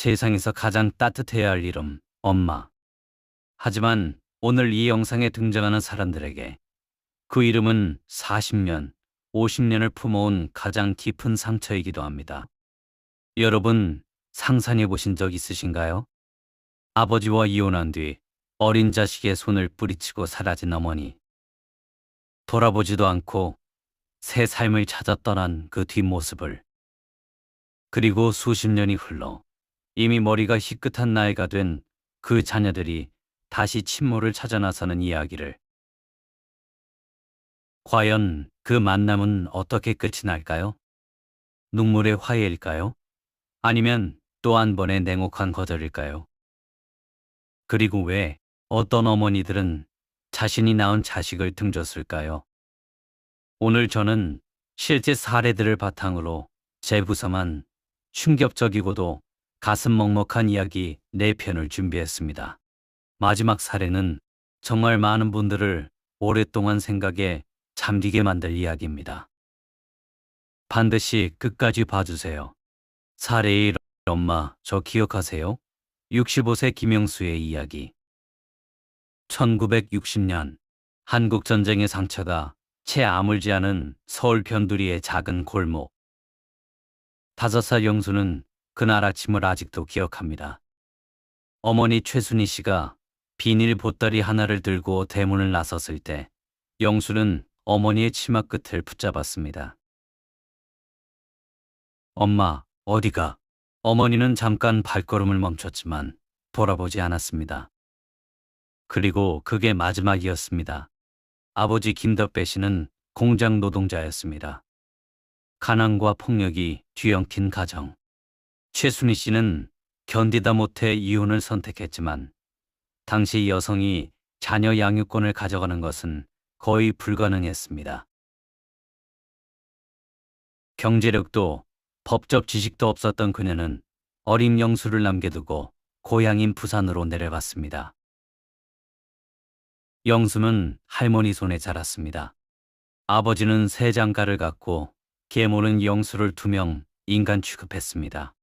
세상에서 가장 따뜻해야 할 이름, 엄마. 하지만 오늘 이 영상에 등장하는 사람들에게 그 이름은 40년, 50년을 품어온 가장 깊은 상처이기도 합니다. 여러분, 상상해 보신 적 있으신가요? 아버지와 이혼한 뒤 어린 자식의 손을 뿌리치고 사라진 어머니. 돌아보지도 않고 새 삶을 찾아 떠난 그 뒷모습을. 그리고 수십 년이 흘러 이미 머리가 희끗한 나이가 된 그 자녀들이 다시 친모를 찾아 나서는 이야기를. 과연 그 만남은 어떻게 끝이 날까요? 눈물의 화해일까요? 아니면 또 한 번의 냉혹한 거절일까요? 그리고 왜 어떤 어머니들은 자신이 낳은 자식을 등졌을까요? 오늘 저는 실제 사례들을 바탕으로 재구성한 충격적이고도 가슴 먹먹한 이야기 4편을 준비했습니다. 마지막 사례는 정말 많은 분들을 오랫동안 생각에 잠기게 만들 이야기입니다. 반드시 끝까지 봐주세요. 사례 1. 엄마, 저 기억하세요? 65세 김영수의 이야기. 1960년 한국전쟁의 상처가 채 아물지 않은 서울 변두리의 작은 골목. 5살 영수는 그날 아침을 아직도 기억합니다. 어머니 최순희 씨가 비닐 보따리 하나를 들고 대문을 나섰을 때 영수는 어머니의 치마 끝을 붙잡았습니다. 엄마, 어디가? 어머니는 잠깐 발걸음을 멈췄지만 돌아보지 않았습니다. 그리고 그게 마지막이었습니다. 아버지 김덕배 씨는 공장 노동자였습니다. 가난과 폭력이 뒤엉킨 가정. 최순희 씨는 견디다 못해 이혼을 선택했지만 당시 여성이 자녀 양육권을 가져가는 것은 거의 불가능했습니다. 경제력도 법적 지식도 없었던 그녀는 어린 영수를 남겨두고 고향인 부산으로 내려갔습니다. 영수는 할머니 손에 자랐습니다. 아버지는 새 장가를 갔고 계모는 영수를 2명 인간 취급했습니다.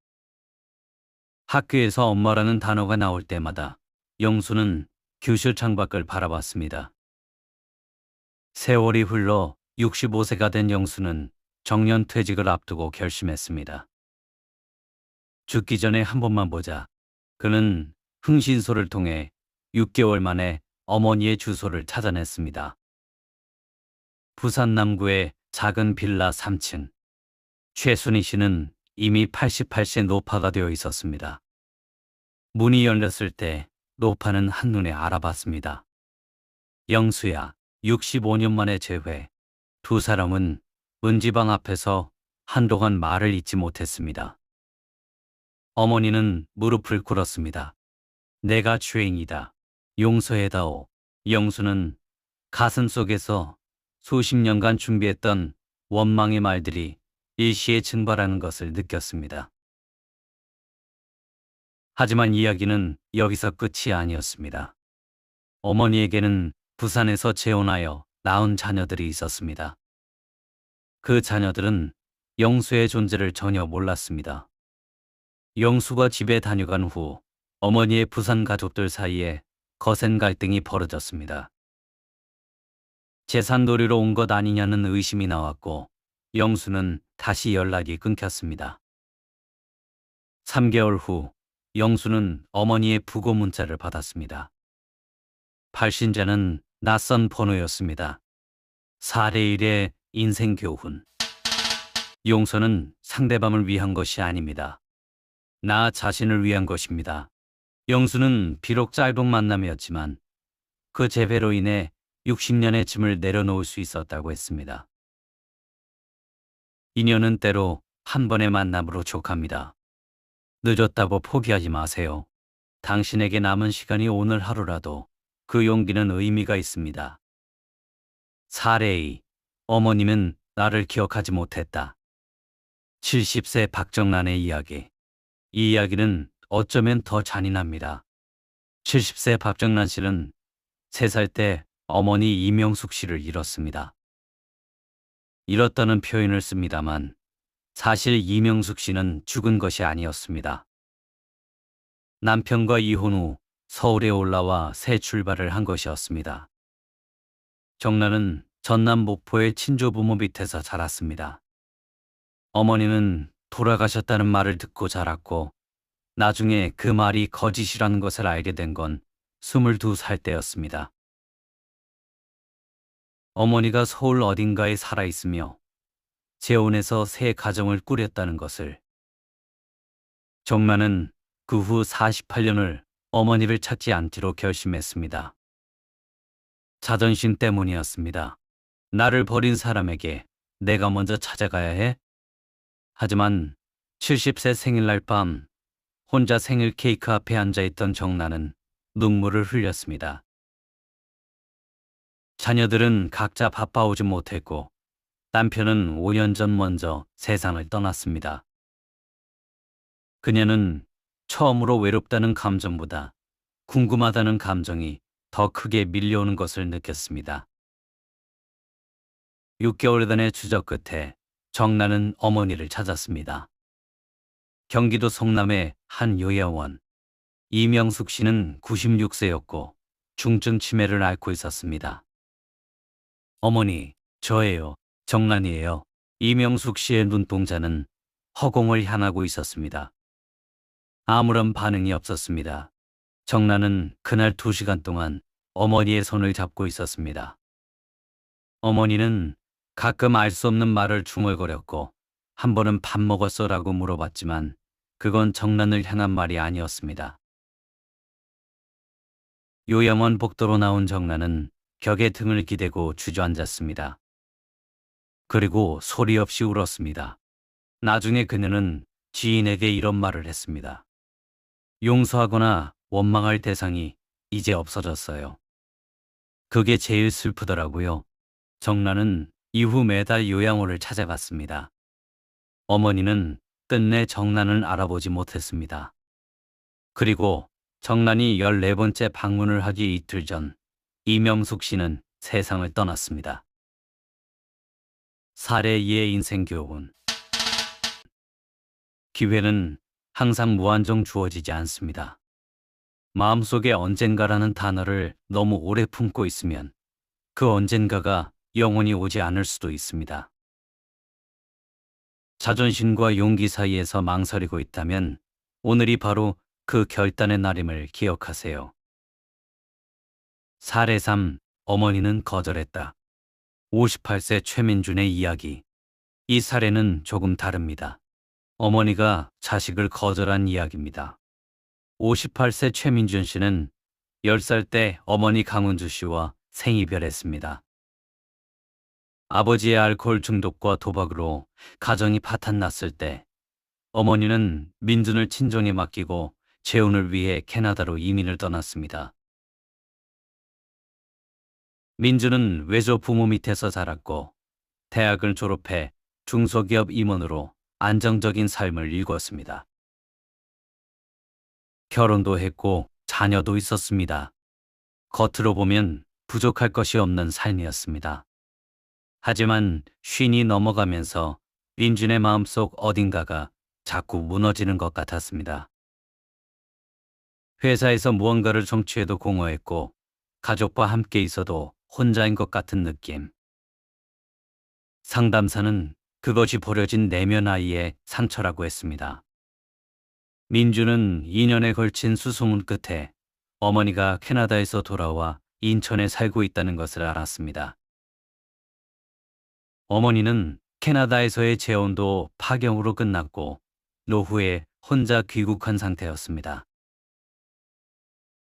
학교에서 엄마라는 단어가 나올 때마다 영수는 교실 창밖을 바라봤습니다. 세월이 흘러 65세가 된 영수는 정년퇴직을 앞두고 결심했습니다. 죽기 전에 한 번만 보자. 그는 흥신소를 통해 6개월 만에 어머니의 주소를 찾아냈습니다. 부산 남구의 작은 빌라 3층. 최순희 씨는 이미 88세 노파가 되어 있었습니다. 문이 열렸을 때 노파는 한눈에 알아봤습니다. 영수야, 65년 만에 재회. 두 사람은 문지방 앞에서 한동안 말을 잇지 못했습니다. 어머니는 무릎을 꿇었습니다. 내가 죄인이다. 용서해다오. 영수는 가슴속에서 수십 년간 준비했던 원망의 말들이 일시에 증발하는 것을 느꼈습니다. 하지만 이야기는 여기서 끝이 아니었습니다. 어머니에게는 부산에서 재혼하여 낳은 자녀들이 있었습니다. 그 자녀들은 영수의 존재를 전혀 몰랐습니다. 영수가 집에 다녀간 후 어머니의 부산 가족들 사이에 거센 갈등이 벌어졌습니다. 재산도리로 온 것 아니냐는 의심이 나왔고 영수는 다시 연락이 끊겼습니다. 3개월 후 영수는 어머니의 부고 문자를 받았습니다. 발신자는 낯선 번호였습니다. 사례 1의 인생 교훈. 용서는 상대방을 위한 것이 아닙니다. 나 자신을 위한 것입니다. 영수는 비록 짧은 만남이었지만 그 재회로 인해 60년의 짐을 내려놓을 수 있었다고 했습니다. 인연은 때로 한 번의 만남으로 족합니다. 늦었다고 포기하지 마세요. 당신에게 남은 시간이 오늘 하루라도 그 용기는 의미가 있습니다. 사례 2. 어머님은 나를 기억하지 못했다. 70세 박정란의 이야기. 이 이야기는 어쩌면 더 잔인합니다. 70세 박정란 씨는 3살 때 어머니 이명숙 씨를 잃었습니다. 잃었다는 표현을 씁니다만 사실 이명숙 씨는 죽은 것이 아니었습니다. 남편과 이혼 후 서울에 올라와 새 출발을 한 것이었습니다. 정란은 전남 목포의 친조부모 밑에서 자랐습니다. 어머니는 돌아가셨다는 말을 듣고 자랐고 나중에 그 말이 거짓이라는 것을 알게 된 건 22살 때였습니다. 어머니가 서울 어딘가에 살아있으며 재혼해서 새 가정을 꾸렸다는 것을. 정란은 그 후 48년을 어머니를 찾지 않기로 결심했습니다. 자존심 때문이었습니다. 나를 버린 사람에게 내가 먼저 찾아가야 해? 하지만 70세 생일날 밤 혼자 생일 케이크 앞에 앉아있던 정란은 눈물을 흘렸습니다. 자녀들은 각자 바빠오지 못했고 남편은 5년 전 먼저 세상을 떠났습니다. 그녀는 처음으로 외롭다는 감정보다 궁금하다는 감정이 더 크게 밀려오는 것을 느꼈습니다. 6개월 전의 추적 끝에 정란은 어머니를 찾았습니다. 경기도 성남의 한 요양원. 이명숙 씨는 96세였고 중증 치매를 앓고 있었습니다. 어머니, 저예요. 정란이에요. 이명숙 씨의 눈동자는 허공을 향하고 있었습니다. 아무런 반응이 없었습니다. 정란은 그날 2시간 동안 어머니의 손을 잡고 있었습니다. 어머니는 가끔 알 수 없는 말을 중얼거렸고 한 번은 밥 먹었어라고 물어봤지만 그건 정란을 향한 말이 아니었습니다. 요양원 복도로 나온 정란은 벽에 등을 기대고 주저앉았습니다. 그리고 소리 없이 울었습니다. 나중에 그녀는 지인에게 이런 말을 했습니다. 용서하거나 원망할 대상이 이제 없어졌어요. 그게 제일 슬프더라고요. 정란은 이후 매달 요양원을 찾아갔습니다. 어머니는 끝내 정란을 알아보지 못했습니다. 그리고 정란이 14번째 방문을 하기 이틀 전 이명숙 씨는 세상을 떠났습니다. 사례 2의 인생 교훈. 기회는 항상 무한정 주어지지 않습니다. 마음속에 언젠가라는 단어를 너무 오래 품고 있으면 그 언젠가가 영원히 오지 않을 수도 있습니다. 자존심과 용기 사이에서 망설이고 있다면 오늘이 바로 그 결단의 날임을 기억하세요. 사례 3. 어머니는 거절했다. 58세 최민준의 이야기. 이 사례는 조금 다릅니다. 어머니가 자식을 거절한 이야기입니다. 58세 최민준 씨는 10살 때 어머니 강은주 씨와 생이별했습니다. 아버지의 알코올 중독과 도박으로 가정이 파탄났을 때 어머니는 민준을 친정에 맡기고 재혼을 위해 캐나다로 이민을 떠났습니다. 민준은 외조 부모 밑에서 자랐고 대학을 졸업해 중소기업 임원으로 안정적인 삶을 일궜습니다. 결혼도 했고 자녀도 있었습니다. 겉으로 보면 부족할 것이 없는 삶이었습니다. 하지만 쉰이 넘어가면서 민준의 마음속 어딘가가 자꾸 무너지는 것 같았습니다. 회사에서 무언가를 성취해도 공허했고 가족과 함께 있어도 혼자인 것 같은 느낌. 상담사는 그것이 버려진 내면 아이의 상처라고 했습니다. 민주는 2년에 걸친 수소문 끝에 어머니가 캐나다에서 돌아와 인천에 살고 있다는 것을 알았습니다. 어머니는 캐나다에서의 재혼도 파경으로 끝났고 노후에 혼자 귀국한 상태였습니다.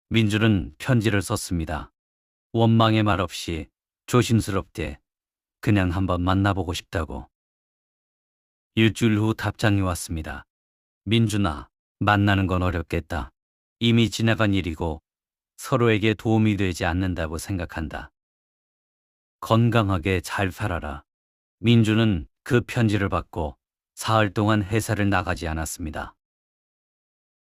민주는 편지를 썼습니다. 원망의 말 없이 조심스럽게 그냥 한번 만나보고 싶다고. 일주일 후 답장이 왔습니다. 민준아, 만나는 건 어렵겠다. 이미 지나간 일이고 서로에게 도움이 되지 않는다고 생각한다. 건강하게 잘 살아라. 민주는 그 편지를 받고 사흘 동안 회사를 나가지 않았습니다.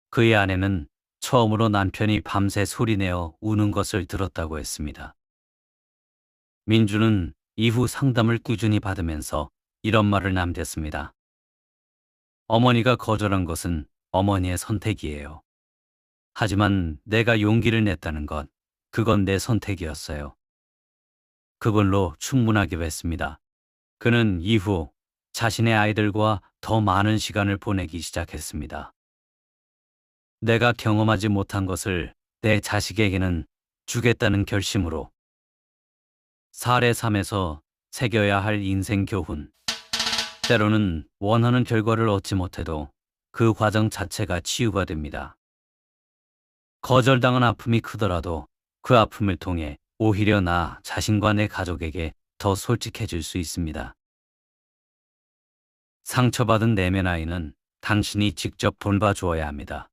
그의 아내는 처음으로 남편이 밤새 소리내어 우는 것을 들었다고 했습니다. 민주는 이후 상담을 꾸준히 받으면서 이런 말을 남겼습니다. 어머니가 거절한 것은 어머니의 선택이에요. 하지만 내가 용기를 냈다는 것, 그건 내 선택이었어요. 그걸로 충분하기로 했습니다. 그는 이후 자신의 아이들과 더 많은 시간을 보내기 시작했습니다. 내가 경험하지 못한 것을 내 자식에게는 주겠다는 결심으로. 사례 3에서 새겨야 할 인생 교훈. 때로는 원하는 결과를 얻지 못해도 그 과정 자체가 치유가 됩니다. 거절당한 아픔이 크더라도 그 아픔을 통해 오히려 나 자신과 내 가족에게 더 솔직해질 수 있습니다. 상처받은 내면 아이는 당신이 직접 돌봐 주어야 합니다.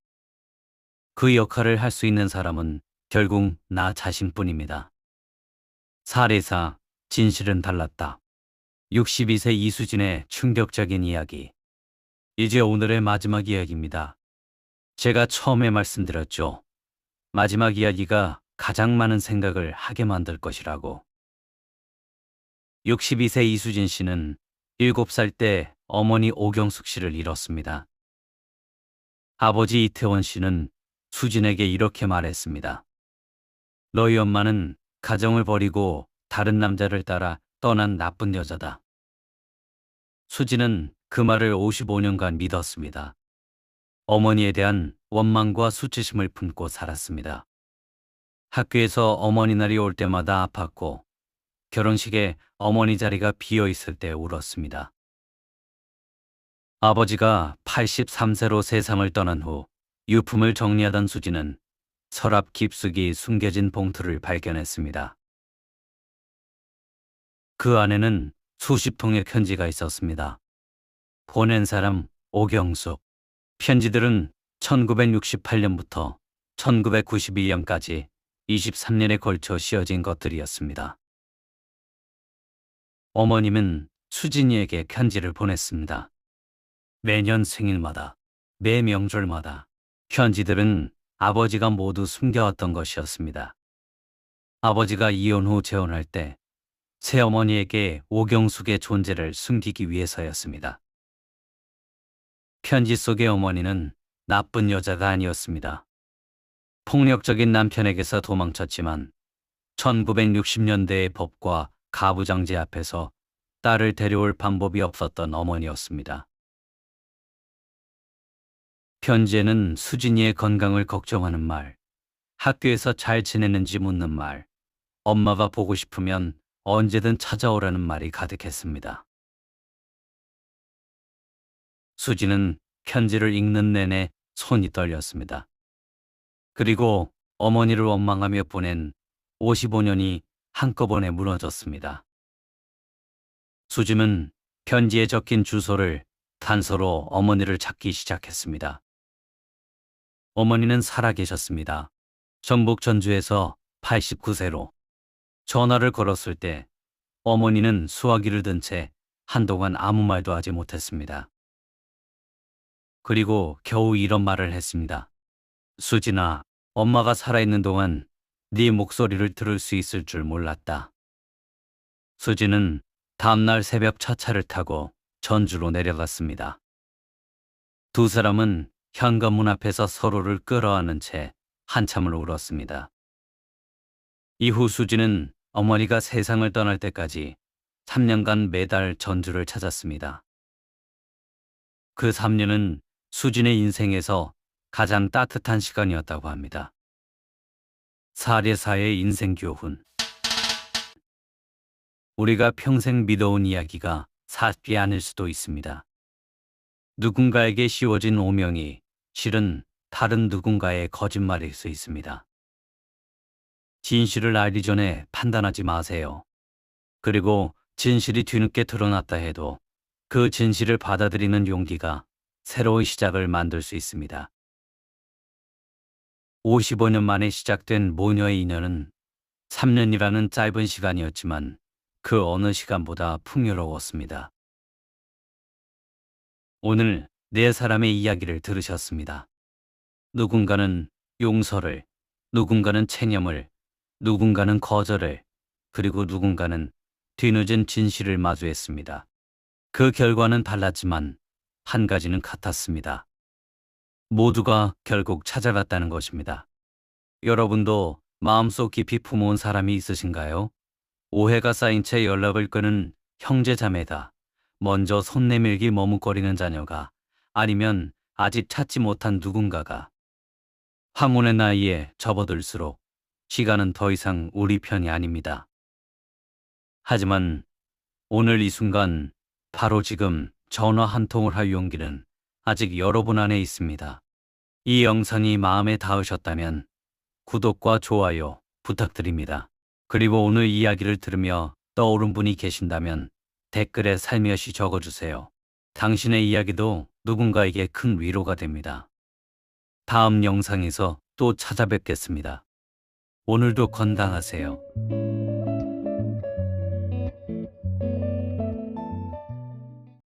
그 역할을 할 수 있는 사람은 결국 나 자신뿐입니다. 사례사, 진실은 달랐다. 62세 이수진의 충격적인 이야기. 이제 오늘의 마지막 이야기입니다. 제가 처음에 말씀드렸죠. 마지막 이야기가 가장 많은 생각을 하게 만들 것이라고. 62세 이수진 씨는 7살 때 어머니 오경숙 씨를 잃었습니다. 아버지 이태원 씨는 수진에게 이렇게 말했습니다. 너희 엄마는 가정을 버리고 다른 남자를 따라 떠난 나쁜 여자다. 수진은 그 말을 55년간 믿었습니다. 어머니에 대한 원망과 수치심을 품고 살았습니다. 학교에서 어머니 날이 올 때마다 아팠고 결혼식에 어머니 자리가 비어 있을 때 울었습니다. 아버지가 83세로 세상을 떠난 후 유품을 정리하던 수진은 서랍 깊숙이 숨겨진 봉투를 발견했습니다. 그 안에는 수십 통의 편지가 있었습니다. 보낸 사람 오경숙. 편지들은 1968년부터 1991년까지 23년에 걸쳐 씌어진 것들이었습니다. 어머님은 수진이에게 편지를 보냈습니다. 매년 생일마다, 매 명절마다 편지들은 아버지가 모두 숨겨왔던 것이었습니다. 아버지가 이혼 후 재혼할 때 새어머니에게 오경숙의 존재를 숨기기 위해서였습니다. 편지 속의 어머니는 나쁜 여자가 아니었습니다. 폭력적인 남편에게서 도망쳤지만 1960년대의 법과 가부장제 앞에서 딸을 데려올 방법이 없었던 어머니였습니다. 편지에는 수진이의 건강을 걱정하는 말, 학교에서 잘 지내는지 묻는 말, 엄마가 보고 싶으면 언제든 찾아오라는 말이 가득했습니다. 수진은 편지를 읽는 내내 손이 떨렸습니다. 그리고 어머니를 원망하며 보낸 55년이 한꺼번에 무너졌습니다. 수진은 편지에 적힌 주소를 단서로 어머니를 찾기 시작했습니다. 어머니는 살아계셨습니다. 전북 전주에서 89세로. 전화를 걸었을 때 어머니는 수화기를 든 채 한동안 아무 말도 하지 못했습니다. 그리고 겨우 이런 말을 했습니다. 수진아, 엄마가 살아있는 동안 네 목소리를 들을 수 있을 줄 몰랐다. 수진은 다음날 새벽 첫차를 타고 전주로 내려갔습니다. 두 사람은 현관문 앞에서 서로를 끌어안은 채 한참을 울었습니다. 이후 수진은 어머니가 세상을 떠날 때까지 3년간 매달 전주를 찾았습니다. 그 3년은 수진의 인생에서 가장 따뜻한 시간이었다고 합니다. 사례사의 인생 교훈. 우리가 평생 믿어온 이야기가 사실이 아닐 수도 있습니다. 누군가에게 씌워진 오명이 실은 다른 누군가의 거짓말일 수 있습니다. 진실을 알기 전에 판단하지 마세요. 그리고 진실이 뒤늦게 드러났다 해도 그 진실을 받아들이는 용기가 새로운 시작을 만들 수 있습니다. 55년 만에 시작된 모녀의 인연은 3년이라는 짧은 시간이었지만 그 어느 시간보다 풍요로웠습니다. 오늘 네 사람의 이야기를 들으셨습니다. 누군가는 용서를, 누군가는 체념을, 누군가는 거절을, 그리고 누군가는 뒤늦은 진실을 마주했습니다. 그 결과는 달랐지만 한 가지는 같았습니다. 모두가 결국 찾아갔다는 것입니다. 여러분도 마음속 깊이 품어온 사람이 있으신가요? 오해가 쌓인 채 연락을 끊은 형제자매다. 먼저 손 내밀기 머뭇거리는 자녀가, 아니면 아직 찾지 못한 누군가가. 황혼의 나이에 접어들수록 시간은 더 이상 우리 편이 아닙니다. 하지만 오늘 이 순간, 바로 지금 전화 한 통을 할 용기는 아직 여러분 안에 있습니다. 이 영상이 마음에 닿으셨다면 구독과 좋아요 부탁드립니다. 그리고 오늘 이야기를 들으며 떠오른 분이 계신다면 댓글에 살며시 적어주세요. 당신의 이야기도 누군가에게 큰 위로가 됩니다. 다음 영상에서 또 찾아뵙겠습니다. 오늘도 건강하세요.